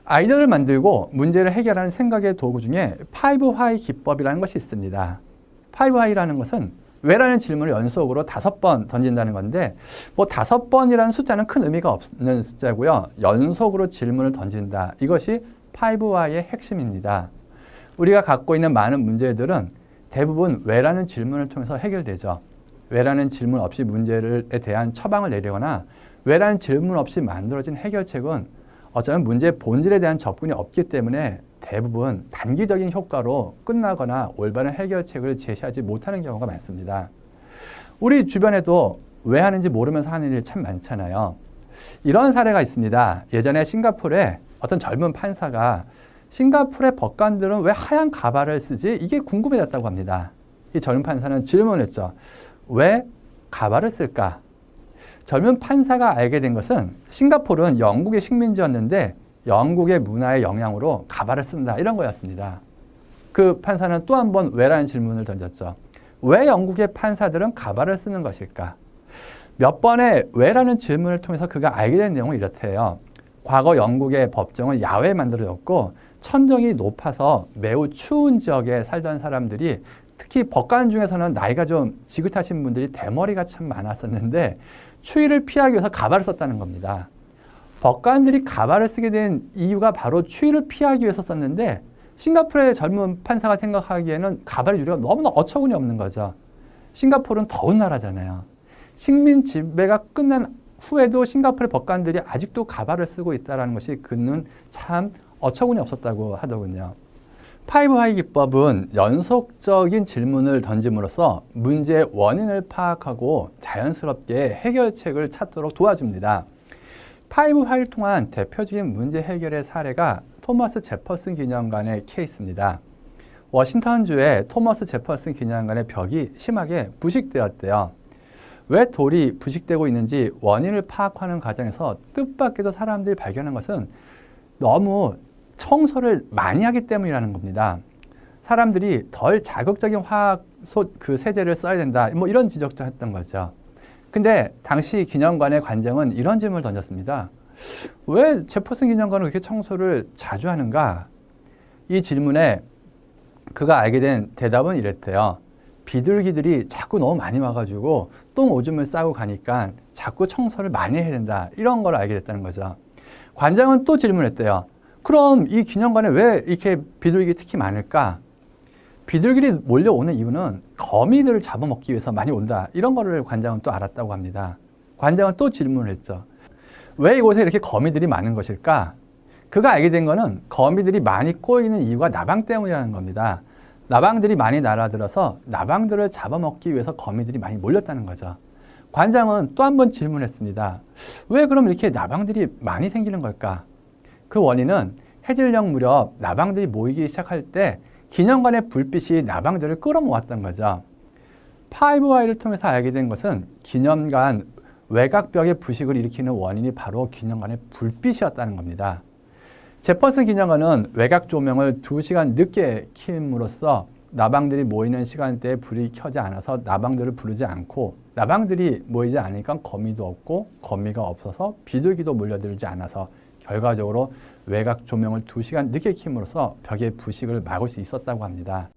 아이디어를 만들고 문제를 해결하는 생각의 도구 중에 5Why 기법이라는 것이 있습니다. 5Why라는 것은 왜라는 질문을 연속으로 5번 던진다는 건데, 뭐 5번이라는 숫자는 큰 의미가 없는 숫자고요. 연속으로 질문을 던진다. 이것이 5Why의 핵심입니다. 우리가 갖고 있는 많은 문제들은 대부분 왜라는 질문을 통해서 해결되죠. 왜라는 질문 없이 문제에 대한 처방을 내리거나 왜라는 질문 없이 만들어진 해결책은 어쩌면 문제의 본질에 대한 접근이 없기 때문에 대부분 단기적인 효과로 끝나거나 올바른 해결책을 제시하지 못하는 경우가 많습니다. 우리 주변에도 왜 하는지 모르면서 하는 일 참 많잖아요. 이런 사례가 있습니다. 예전에 싱가포르에 어떤 젊은 판사가 싱가포르의 법관들은 왜 하얀 가발을 쓰지? 이게 궁금해졌다고 합니다. 이 젊은 판사는 질문했죠. 왜 가발을 쓸까? 젊은 판사가 알게 된 것은 싱가포르는 영국의 식민지였는데 영국의 문화의 영향으로 가발을 쓴다, 이런 거였습니다. 그 판사는 또 한 번 왜라는 질문을 던졌죠. 왜 영국의 판사들은 가발을 쓰는 것일까? 몇 번의 왜라는 질문을 통해서 그가 알게 된 내용은 이렇대요. 과거 영국의 법정은 야외에 만들어졌고 천정이 높아서 매우 추운 지역에 살던 사람들이, 특히 법관 중에서는 나이가 좀 지긋하신 분들이 대머리가 참 많았었는데 추위를 피하기 위해서 가발을 썼다는 겁니다. 법관들이 가발을 쓰게 된 이유가 바로 추위를 피하기 위해서 썼는데 싱가포르의 젊은 판사가 생각하기에는 가발의 유래가 너무나 어처구니 없는 거죠. 싱가포르는 더운 나라잖아요. 식민 지배가 끝난 후에도 싱가포르의 법관들이 아직도 가발을 쓰고 있다는 것이 그는 참 어처구니 없었다고 하더군요. 5Why 기법은 연속적인 질문을 던짐으로써 문제의 원인을 파악하고 자연스럽게 해결책을 찾도록 도와줍니다. 5Why를 통한 대표적인 문제 해결의 사례가 토머스 제퍼슨 기념관의 케이스입니다. 워싱턴주의 토머스 제퍼슨 기념관의 벽이 심하게 부식되었대요. 왜 돌이 부식되고 있는지 원인을 파악하는 과정에서 뜻밖에도 사람들이 발견한 것은 너무 청소를 많이 하기 때문이라는 겁니다. 사람들이 덜 자극적인 세제를 써야 된다, 뭐 이런 지적도 했던 거죠. 근데 당시 기념관의 관장은 이런 질문을 던졌습니다. 왜 제퍼슨 기념관은 그렇게 청소를 자주 하는가? 이 질문에 그가 알게 된 대답은 이랬대요. 비둘기들이 자꾸 너무 많이 와가지고 똥 오줌을 싸고 가니까 자꾸 청소를 많이 해야 된다, 이런 걸 알게 됐다는 거죠. 관장은 또 질문했대요. 그럼 이 기념관에 왜 이렇게 비둘기 특히 많을까? 비둘기들이 몰려오는 이유는 거미들을 잡아먹기 위해서 많이 온다, 이런 거를 관장은 또 알았다고 합니다. 관장은 또 질문을 했죠. 왜 이곳에 이렇게 거미들이 많은 것일까? 그가 알게 된 거는 거미들이 많이 꼬이는 이유가 나방 때문이라는 겁니다. 나방들이 많이 날아들어서 나방들을 잡아먹기 위해서 거미들이 많이 몰렸다는 거죠. 관장은 또 한 번 질문했습니다. 왜 그럼 이렇게 나방들이 많이 생기는 걸까? 그 원인은 해질녘 무렵 나방들이 모이기 시작할 때 기념관의 불빛이 나방들을 끌어모았던 거죠. 5Why를 통해서 알게 된 것은 기념관 외곽벽의 부식을 일으키는 원인이 바로 기념관의 불빛이었다는 겁니다. 제퍼슨 기념관은 외곽 조명을 2시간 늦게 킴으로써 나방들이 모이는 시간대에 불이 켜지 않아서 나방들을 부르지 않고, 나방들이 모이지 않으니까 거미도 없고 거미가 없어서 비둘기도 몰려들지 않아서 결과적으로 외곽 조명을 2시간 늦게 킴으로써 벽의 부식을 막을 수 있었다고 합니다.